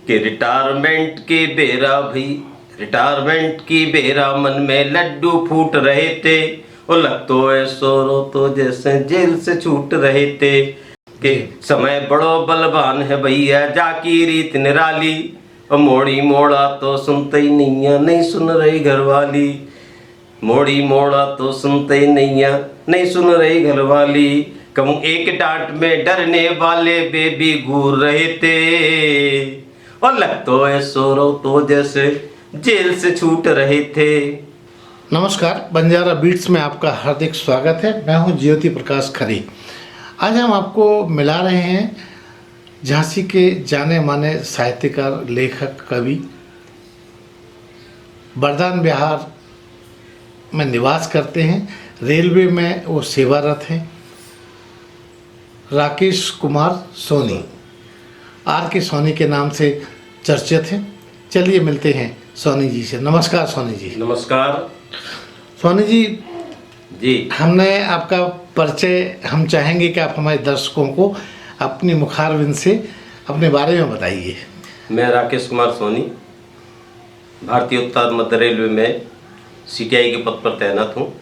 कि रिटायरमेंट के बेरा भी रिटायरमेंट की बेरा मन में लड्डू फूट रहे थे। और लगतो है सोरो तो जैसे जेल से छूट रहे थे कि समय बड़ो बलवान है भैया जाकी रीत निराली। और मोड़ी मोड़ा तो सुनते ही नहीं है, नहीं सुन रही घरवाली। मोड़ी मोड़ा तो सुनते ही नहीं है, नहीं सुन रही घरवाली। कहूँ एक डांट में डरने वाले बेबी घूर रहे थे। और लगतो है सोरो तो जैसे जेल से छूट रहे थे। नमस्कार, बंजारा बीट्स में आपका हार्दिक स्वागत है। मैं हूं ज्योति प्रकाश खरी। आज हम आपको मिला रहे हैं झांसी के जाने माने साहित्यकार, लेखक, कवि, बरदान बिहार में निवास करते हैं, रेलवे में वो सेवारत हैं, राकेश कुमार सोनी, आर के सोनी के नाम से चर्चित हैं। चलिए मिलते हैं सोनी जी से। नमस्कार सोनी जी। नमस्कार सोनी जी जी। हमने आपका परिचय हम चाहेंगे कि आप हमारे दर्शकों को अपनी मुखारबिंद से अपने बारे में बताइए। मैं राकेश कुमार सोनी भारतीय उत्तर मध्य रेलवे में सीटीआई के पद पर तैनात हूँ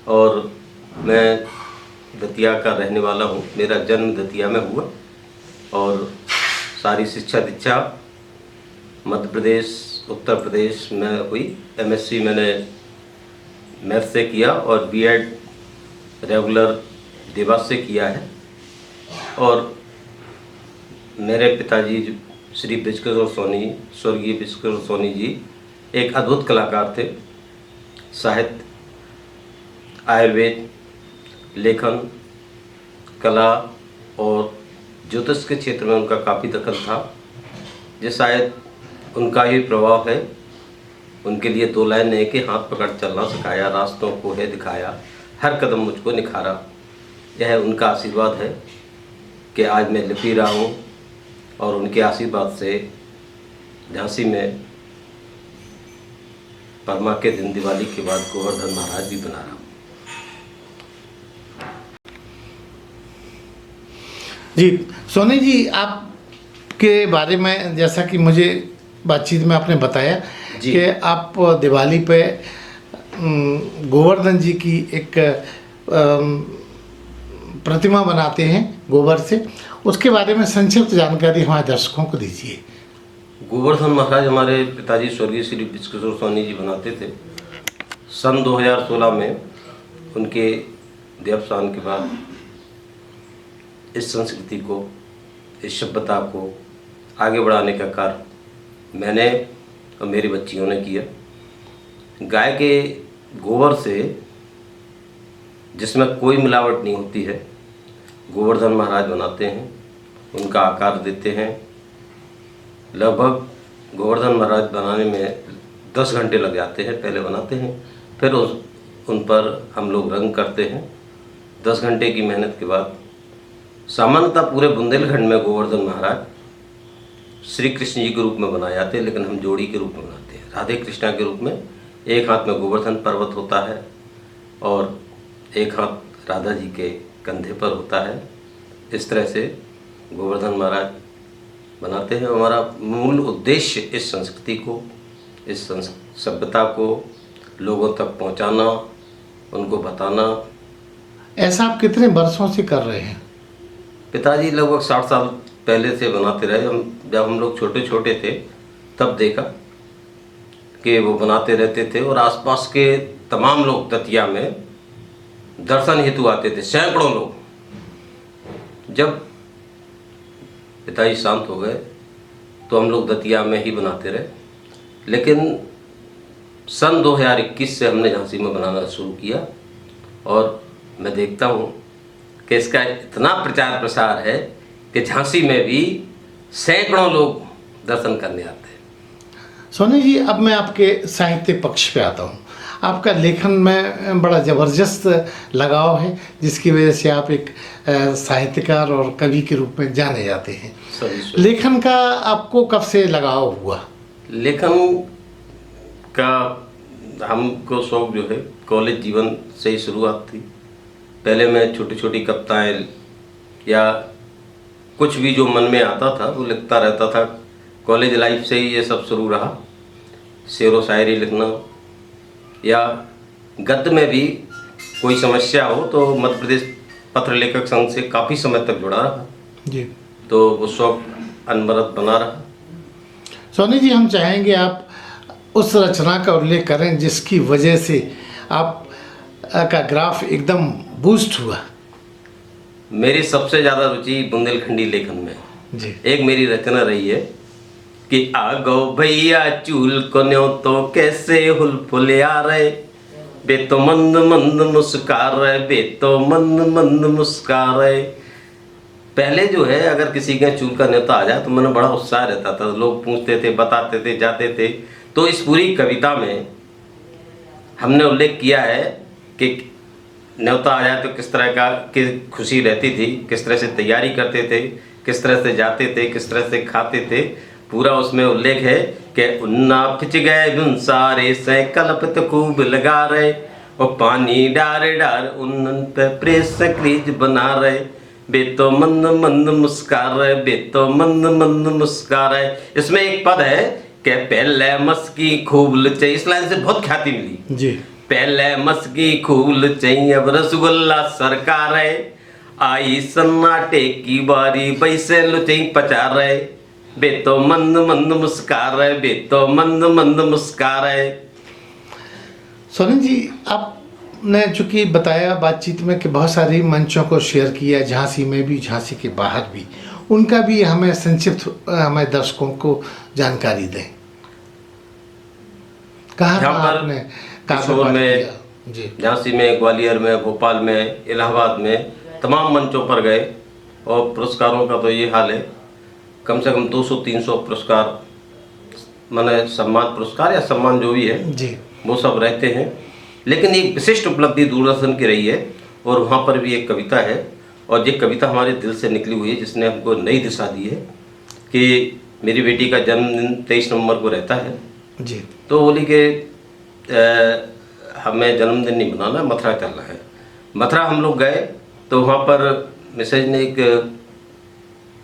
और मैं दतिया का रहने वाला हूँ। मेरा जन्म दतिया में हुआ और सारी शिक्षा दीक्षा मध्य प्रदेश उत्तर प्रदेश में हुई। एमएससी मैंने मैथ से किया और बीएड रेगुलर देवास से किया है। और मेरे पिताजी श्री ब्रिजकिशोर सोनी, स्वर्गीय ब्रिजकिशोर सोनी जी एक अद्भुत कलाकार थे। साहित्य, आयुर्वेद, लेखन, कला और ज्योतिष के क्षेत्र में उनका काफ़ी दखल था। जो शायद उनका ही प्रभाव है। उनके लिए दो लाइन है कि हाथ पकड़ चलना सिखाया, रास्तों को है दिखाया, हर कदम मुझको निखारा। यह उनका आशीर्वाद है कि आज मैं लिपि रहा हूँ और उनके आशीर्वाद से झांसी में परमा के दिन दिवाली के बाद गोवर्धन महाराज भी बना रहा हूँ। जी सोनी जी, आपके बारे में जैसा कि मुझे बातचीत में आपने बताया कि आप दिवाली पे गोवर्धन जी की एक प्रतिमा बनाते हैं गोबर से। उसके बारे में संक्षिप्त जानकारी हमारे दर्शकों को दीजिए। गोवर्धन महाराज हमारे पिताजी स्वर्गीय श्री ब्रिजकिशोर सोनी जी बनाते थे। सन 2016 में उनके देवसान के बाद इस संस्कृति को, इस सभ्यता को आगे बढ़ाने का कार्य मैंने और मेरी बच्चियों ने किया। गाय के गोबर से, जिसमें कोई मिलावट नहीं होती है, गोवर्धन महाराज बनाते हैं, उनका आकार देते हैं। लगभग गोवर्धन महाराज बनाने में 10 घंटे लग जाते हैं। पहले बनाते हैं, फिर उन पर हम लोग रंग करते हैं। 10 घंटे की मेहनत के बाद सामान्यतः पूरे बुंदेलखंड में गोवर्धन महाराज श्री कृष्ण जी के रूप में बनाए जाते हैं, लेकिन हम जोड़ी के रूप में बनाते हैं, राधे कृष्णा के रूप में। एक हाथ में गोवर्धन पर्वत होता है और एक हाथ राधा जी के कंधे पर होता है। इस तरह से गोवर्धन महाराज बनाते हैं। हमारा मूल उद्देश्य इस संस्कृति को, इस सभ्यता को लोगों तक पहुंचाना, उनको बताना। ऐसा आप कितने वर्षों से कर रहे हैं? पिताजी लगभग 60 साल पहले से बनाते रहे। जब हम लोग छोटे छोटे थे तब देखा कि वो बनाते रहते थे और आसपास के तमाम लोग दतिया में दर्शन हेतु आते थे, सैकड़ों लोग। जब पिताजी शांत हो गए तो हम लोग दतिया में ही बनाते रहे, लेकिन सन 2021 से हमने झांसी में बनाना शुरू किया और मैं देखता हूँ कि इसका इतना प्रचार प्रसार है कि झांसी में भी सैकड़ों लोग दर्शन करने आते हैं। सोनी जी, अब मैं आपके साहित्य पक्ष पे आता हूँ। आपका लेखन में बड़ा ज़बरदस्त लगाव है, जिसकी वजह से आप एक साहित्यकार और कवि के रूप में जाने जाते हैं। लेखन का आपको कब से लगाव हुआ? लेखन का हमको शौक जो है कॉलेज जीवन से ही शुरुआत थी। पहले मैं छोटी छोटी कविताएं या कुछ भी जो मन में आता था वो लिखता रहता था। कॉलेज लाइफ से ही ये सब शुरू रहा। शेर व शायरी लिखना या गद्य में भी कोई समस्या हो तो मध्य प्रदेश पत्र लेखक संघ से काफ़ी समय तक जुड़ा रहा जी। तो वो शौक अनवरत बना रहा। सोनी जी, हम चाहेंगे आप उस रचना का उल्लेख करें जिसकी वजह से आप का ग्राफ एकदम बूस्ट हुआ। मेरी सबसे ज़्यादा रुचि बुंदेलखंडी लेखन में जी। एक मेरी रचना रही है कि आगो भैया चूल को न्यो तो कैसे हुल आ रहे, बे तो मंद मंद मुस्कार रहे, बे तो मंद मंद मुस्कार रहे। पहले जो है अगर किसी के चूल का न्योता आ जाए तो मैंने बड़ा उत्साह रहता था, लोग पूछते थे, बताते थे, जाते थे। तो इस पूरी कविता में हमने उल्लेख किया है कि न्योता आ जाए तो किस तरह का की खुशी रहती थी, किस तरह से तैयारी करते थे, किस तरह से जाते थे, किस तरह से खाते थे। पूरा उसमें उल्लेख है कि उन्ना फिच गए बिन सारे से कलपत खूब लगा रहे, और पानी डार डार उन पे प्रेस क्रीज बना रहे, बे तो मंद मंद मुस्कार रहे, बे तो मंद मंद मुस्कार रहे। इसमें एक पद है कि पहले मस्की खूब लचे, इस लाइन से बहुत ख्याति मिली जी। पहले मस्की खूब लचे अब रसगुल्ला सरकार है, आई सन्नाटे की बारी पैसे लुचई पचा रहे, बे तो मंद मंद मुस्कार रहे, बे तो मंद मंद मुस्कार है। सोनी जी, आपने चूँकि बताया बातचीत में कि बहुत सारी मंचों को शेयर किया, झांसी में भी, झांसी के बाहर भी, उनका भी हमें संक्षिप्त हमें दर्शकों को जानकारी दें। कहाँ पर आपने किशोर में, जी, झांसी में, ग्वालियर में, भोपाल में, इलाहाबाद में तमाम मंचों पर गए और पुरस्कारों का तो ये हाल है, कम से कम 200-300 पुरस्कार, माने सम्मान पुरस्कार या सम्मान जो भी है जी, वो सब रहते हैं। लेकिन एक विशिष्ट उपलब्धि दूरदर्शन की रही है और वहाँ पर भी एक कविता है, और ये कविता हमारे दिल से निकली हुई है जिसने हमको नई दिशा दी है कि मेरी बेटी का जन्मदिन 23 नवंबर को रहता है। जी। तो बोली कि हमें जन्मदिन नहीं मनाना, मथुरा चलना है। मथुरा हम लोग गए तो वहाँ पर मिसेज ने एक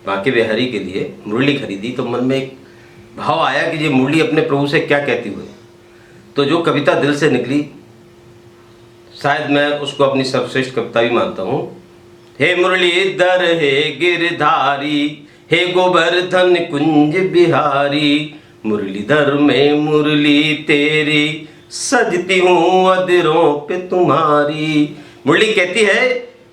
बांके बिहारी के लिए मुरली खरीदी, तो मन में एक भाव आया कि ये मुरली अपने प्रभु से क्या कहती हुई। तो जो कविता दिल से निकली, शायद मैं उसको अपनी सर्वश्रेष्ठ कविता भी मानता हूँ। हे मुरलीधर हे गिरधारी, हे गोवर्धन कुंज बिहारी, मुरलीधर में मुरली तेरी, सजती हूँ अधरों पे तुम्हारी। मुरली कहती है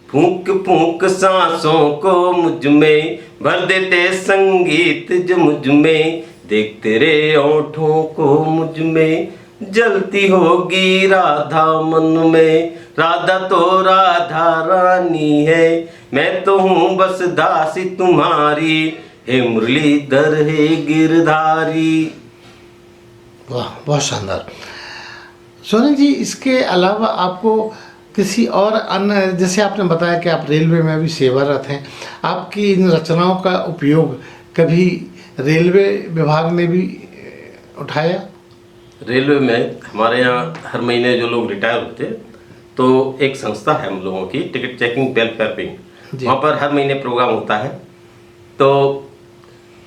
फूंक फूंक सांसों को मुझ में, भर देते संगीत जो मुझ में, देख तेरे ओठों को मुझ में, जलती होगी राधा मन में। राधा तो राधा रानी है, मैं तो हूँ बस दासी तुम्हारी, हे मुरलीधर हे गिरधारी। वाह, बहुत शानदार। सोनी जी, इसके अलावा आपको किसी और अन्य, जैसे आपने बताया कि आप रेलवे में भी सेवारत हैं, आपकी इन रचनाओं का उपयोग कभी रेलवे विभाग ने भी उठाया? रेलवे में हमारे यहाँ हर महीने जो लोग रिटायर होते हैं तो एक संस्था है हम लोगों की, टिकट चेकिंग वेलफेयर विंग, वहाँ पर हर महीने प्रोग्राम होता है। तो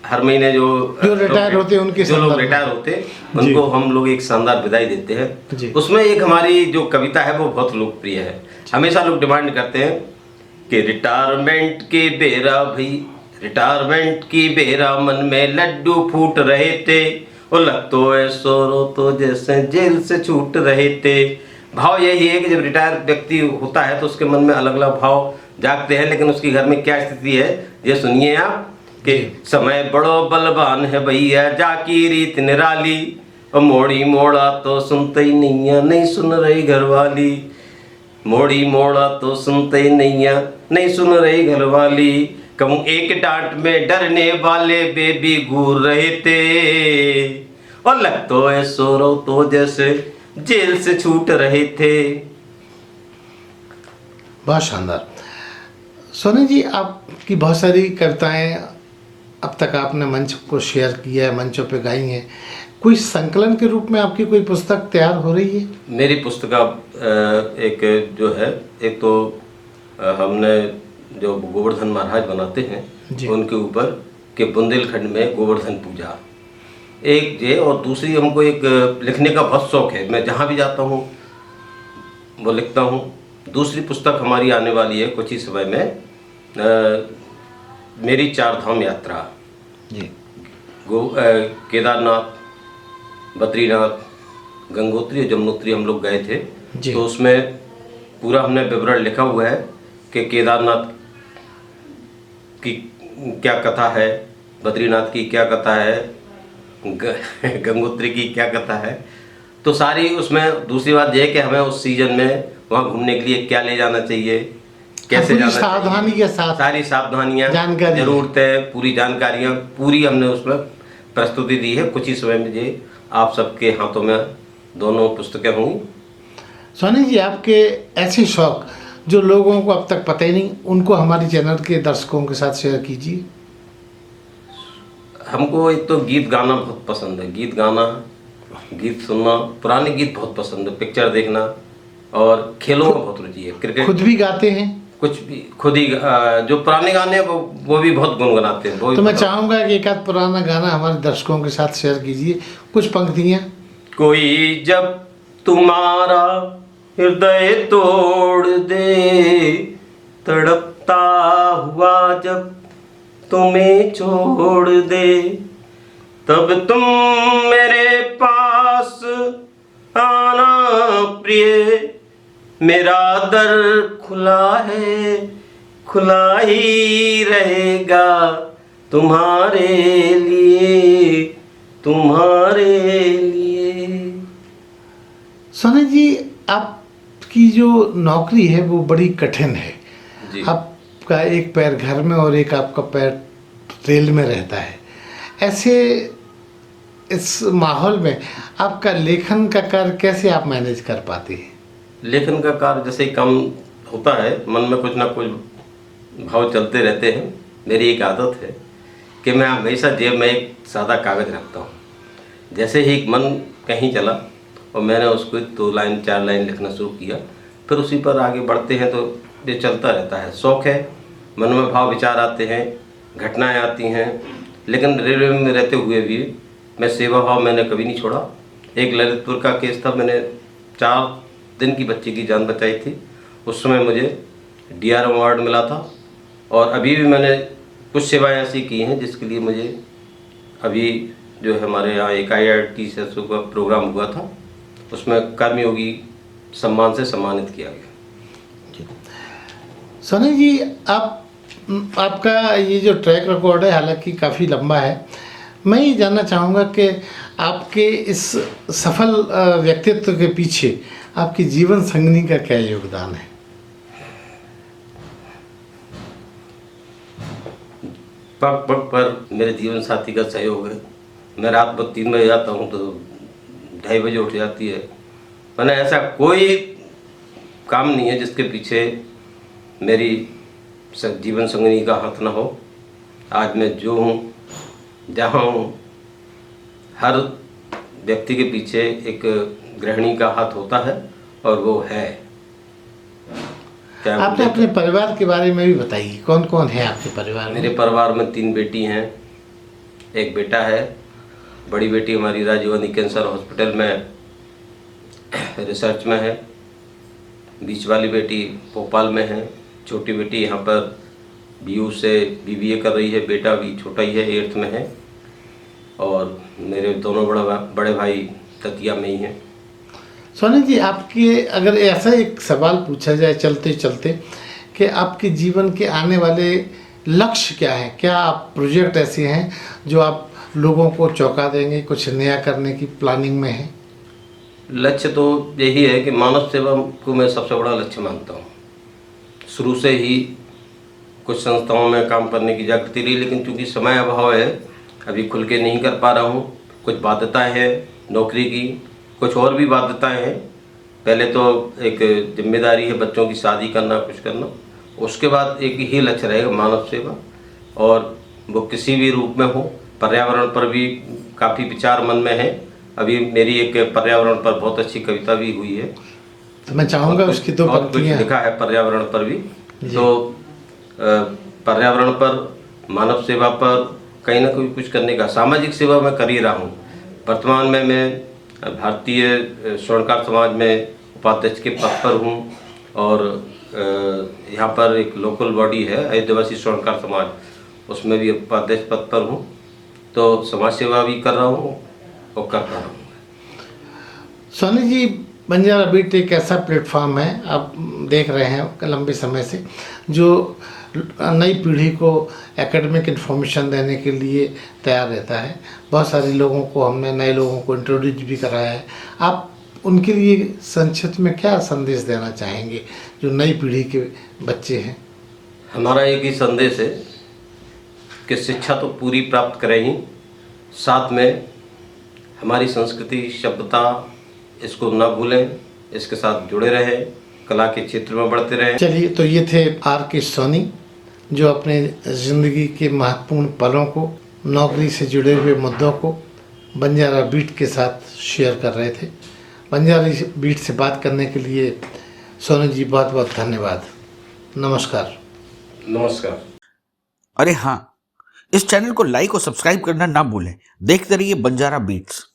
हर महीने जो रिटायर होते हैं उनके, जो लोग रिटायर होते हैं उनको हम लोग एक शानदार विदाई देते हैं। उसमें एक हमारी जो कविता है वो बहुत लोकप्रिय है। हमेशा लोग डिमांड करते हैं कि रिटायरमेंट के बेरा भाई, रिटायरमेंट की बेरा मन में लड्डू फूट रहे थे, और लगतो ऐसो रो तो जैसे जेल से छूट रहे थे। भाव यही है कि जब रिटायर व्यक्ति होता है तो उसके मन में अलग अलग भाव जागते हैं, लेकिन उसके घर में क्या स्थिति है ये सुनिए आप कि समय बड़ो बलवान है भैया, जाकी रीत निराली, और मोड़ी मोड़ा तो सुनते ही नहीं है, नहीं सुन रही घरवाली, मोड़ी मोड़ा तो सुनते ही नहीं है, नहीं सुन रही घरवाली। कहूँ एक डांट में डरने वाले बेबी घूर रहे थे, और लगतो है सोरो तो जैसे जेल से छूट रहे थे। बहुत शानदार। सोनी जी, आपकी बहुत सारी कविताएं अब तक आपने मंच को शेयर किया है, मंचों पे गाई हैं। कोई संकलन के रूप में आपकी कोई पुस्तक तैयार हो रही है? मेरी पुस्तक एक जो है, एक तो हमने जो गोवर्धन महाराज बनाते हैं उनके ऊपर कि बुंदेलखंड में गोवर्धन पूजा, एक ये, और दूसरी हमको एक लिखने का बहुत शौक है। मैं जहाँ भी जाता हूँ वो लिखता हूँ। दूसरी पुस्तक हमारी आने वाली है कुछ ही समय में, मेरी 4 धाम यात्रा। जी। केदारनाथ, बद्रीनाथ, गंगोत्री और जमुनोत्री हम लोग गए थे। जी। तो उसमें पूरा हमने विवरण लिखा हुआ है कि केदारनाथ की क्या कथा है, बद्रीनाथ की क्या कथा है, गंगोत्री की क्या कथा है। तो सारी उसमें, दूसरी बात यह है कि हमें उस सीजन में वहाँ घूमने के लिए क्या ले जाना चाहिए, कैसे पूरी जाना सावधानी चाहिए, के साथ सारी सावधानियाँ, जानकारी है। ज़रूरतें, पूरी जानकारियाँ पूरी हमने उसमें प्रस्तुति दी है। कुछ ही समय में ये आप सबके हाथों में दोनों पुस्तकें होंगी। सोनी जी, आपके ऐसे शौक जो लोगों को अब तक पता ही नहीं, उनको हमारे चैनल के दर्शकों के साथ शेयर कीजिए। हमको एक तो गीत गाना बहुत पसंद है, गीत गाना, गीत सुनना, पुराने गीत बहुत पसंद है, पिक्चर देखना, और खेलों में बहुत रुचि है। क्रिकेट खुद भी गाते हैं? कुछ भी खुद ही, जो पुराने गाने हैं वो भी बहुत गुनगुनाते हैं। वो तो मैं चाहूँगा कि एक आध पुराना गाना हमारे दर्शकों के साथ शेयर कीजिए, कुछ पंक्तियाँ। कोई जब तुम्हारा हृदय तोड़ दे, तड़पता हुआ जब तुम्हें छोड़ दे, तब तुम मेरे पास आना प्रिय, मेरा दर खुला है, खुला ही रहेगा तुम्हारे लिए, तुम्हारे लिए। सोनी जी, आपकी जो नौकरी है वो बड़ी कठिन है जी। आपका एक पैर घर में और एक आपका पैर रेल में रहता है। ऐसे इस माहौल में आपका लेखन का कार्य कैसे आप मैनेज कर पाती हैं? लेखन का कार्य जैसे ही काम होता है, मन में कुछ ना कुछ भाव चलते रहते हैं। मेरी एक आदत है कि मैं हमेशा जेब में एक सादा कागज़ रखता हूँ। जैसे ही मन कहीं चला और मैंने उसको 2 लाइन 4 लाइन लिखना शुरू किया, फिर उसी पर आगे बढ़ते हैं। तो ये चलता रहता है, शौक़ है, मन में भाव विचार आते हैं, घटनाएं आती हैं। लेकिन रेलवे में रहते हुए भी मैं सेवा भाव मैंने कभी नहीं छोड़ा। एक ललितपुर का केस था, मैंने 4 दिन की बच्ची की जान बचाई थी। उस समय मुझे DRM अवार्ड मिला था। और अभी भी मैंने कुछ सेवाएं ऐसी की हैं जिसके लिए मुझे अभी जो है हमारे यहाँ एक IIT से का प्रोग्राम हुआ था, उसमें कर्मयोगी सम्मान से सम्मानित किया गया। सोनी जी, आपका ये जो ट्रैक रिकॉर्ड है हालांकि काफ़ी लंबा है। मैं ये जानना चाहूँगा कि आपके इस सफल व्यक्तित्व के पीछे आपकी जीवन संगिनी का क्या योगदान है? पग पग पर मेरे जीवन साथी का सहयोग है। मैं रात को 3 बजे जाता हूँ तो 2:30 बजे उठ जाती है। मैंने ऐसा कोई काम नहीं है जिसके पीछे मेरी जीवन संगिनी का हाथ ना हो। आज मैं जो हूँ, जहाँ हूँ, हर व्यक्ति के पीछे एक गृहिणी का हाथ होता है और वो है। आपने अपने परिवार के बारे में भी बताइए, कौन कौन है आपके परिवार में? मेरे परिवार में 3 बेटी हैं, एक बेटा है। बड़ी बेटी हमारी राजीव गांधी कैंसर हॉस्पिटल में रिसर्च में है। बीच वाली बेटी भोपाल में है। छोटी बेटी यहाँ पर BU से BBA कर रही है। बेटा भी छोटा ही है, 8th में है। और मेरे दोनों बड़े भाई दतिया में ही हैं। सोनी जी, आपके अगर ऐसा एक सवाल पूछा जाए चलते चलते कि आपके जीवन के आने वाले लक्ष्य क्या है, क्या आप प्रोजेक्ट ऐसे हैं जो आप लोगों को चौंका देंगे, कुछ नया करने की प्लानिंग में है? लक्ष्य तो यही है कि मानव सेवा को मैं सबसे बड़ा लक्ष्य मानता हूँ। शुरू से ही कुछ संस्थाओं में काम करने की जागृति रही, लेकिन चूंकि समय अभाव है अभी खुल के नहीं कर पा रहा हूँ। कुछ बाध्यताएं हैं नौकरी की, कुछ और भी बाध्यताएं हैं। पहले तो एक जिम्मेदारी है बच्चों की शादी करना, कुछ करना। उसके बाद एक ही लक्ष्य रहेगा मानव सेवा, और वो किसी भी रूप में हो। पर्यावरण पर भी काफ़ी विचार मन में है। अभी मेरी एक पर्यावरण पर बहुत अच्छी कविता भी हुई है, तो मैं चाहूँगा उसकी 2 पंक्तियाँ। लिखा है पर्यावरण पर भी। तो पर्यावरण पर, मानव सेवा पर कहीं ना कहीं कुछ करने का, सामाजिक सेवा मैं कर ही रहा हूँ। वर्तमान में मैं भारतीय स्वर्णकार समाज में उपाध्यक्ष के पद पर हूँ और यहाँ पर एक लोकल बॉडी है आदिवासी स्वर्णकार समाज, उसमें भी उपाध्यक्ष पद पर हूँ। तो समाज सेवा भी कर रहा हूँ और कर रहा हूँ। सोनी जी, बंजारा बीट एक ऐसा प्लेटफॉर्म है, आप देख रहे हैं लंबे समय से, जो नई पीढ़ी को एकेडमिक इन्फॉर्मेशन देने के लिए तैयार रहता है। बहुत सारे लोगों को हमने, नए लोगों को इंट्रोड्यूस भी कराया है। आप उनके लिए संक्षिप्त में क्या संदेश देना चाहेंगे जो नई पीढ़ी के बच्चे हैं? हमारा एक ही संदेश है कि शिक्षा तो पूरी प्राप्त करें ही, साथ में हमारी संस्कृति सभ्यता इसको ना भूलें, इसके साथ जुड़े रहें, कला के क्षेत्र में बढ़ते रहें। चलिए, तो ये थे R.K. सोनी, जो अपने ज़िंदगी के महत्वपूर्ण पलों को, नौकरी से जुड़े हुए मुद्दों को बंजारा बीट के साथ शेयर कर रहे थे। बंजारा बीट से बात करने के लिए सोनी जी बहुत बहुत धन्यवाद। नमस्कार। नमस्कार। अरे हाँ, इस चैनल को लाइक और सब्सक्राइब करना ना भूलें। देखते रहिए बंजारा बीट्स।